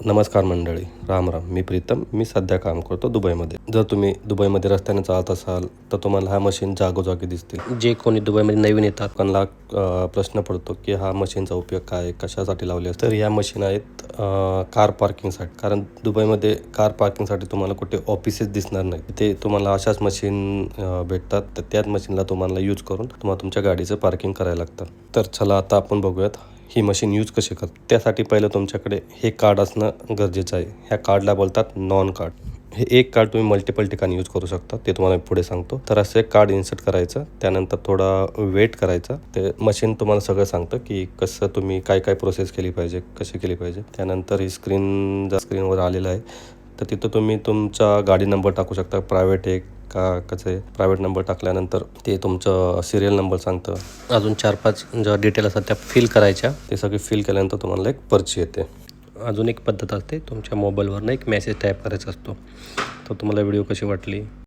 नमस्कार मंडळी, राम राम. मी प्रीतम. मी सध्या काम करतो दुबईमध्ये. जर तुम्ही दुबईमध्ये रस्त्याने चालत असाल तर तुम्हाला हा मशीन जागोजागी दिसतील. जे कोणी दुबईमध्ये नवीन येतात त्यांना प्रश्न पडतो की हा मशीनचा उपयोग काय, कशासाठी लावले असते. तर ह्या मशीन आहेत कार पार्किंगसाठी. कारण दुबईमध्ये कार पार्किंगसाठी तुम्हाला कुठे ऑफिसेस दिसणार नाही. ते तुम्हाला अशाच मशीन भेटतात. तर त्याच मशीनला तुम्हाला यूज करून तुम्हाला तुमच्या गाडीचं पार्किंग करायला लागतं. तर चला आता आपण बघूयात ही मशीन यूज कशी करतात. त्यासाठी पहिलं तुमच्याकडे हे कार्ड असणं गरजेचं आहे. ह्या कार्डला बोलतात नॉन कार्ड. हे एक कार्ड तुम्ही मल्टिपल ठिकाणी यूज करू शकता, ते तुम्हाला पुढे सांगतो. तर असं एक कार्ड इन्सर्ट करायचं, त्यानंतर थोडा वेट करायचा. ते मशीन तुम्हाला सगळं सांगतं की कसं तुम्ही काय काय प्रोसेस केली पाहिजे, कशी केली पाहिजे. त्यानंतर ही स्क्रीनवर आलेलं आहे. तर तिथं तुम्ही तुमचा गाडी नंबर टाकू शकता, प्रायव्हेट आहे का कसं आहे. प्रायव्हेट नंबर टाकल्यानंतर ते तुमचं सिरियल नंबर सांगतं. अजून 4-5 ज्या डिटेल असतात त्या फिल करायच्या. ते सगळे फिल केल्यानंतर तुम्हाला एक पर्ची येते. अजून एक पद्धत असते, तुमच्या मोबाईलवरनं एक मेसेज टाईप करायचा असतो. तर तुम्हाला व्हिडिओ कशी वाटली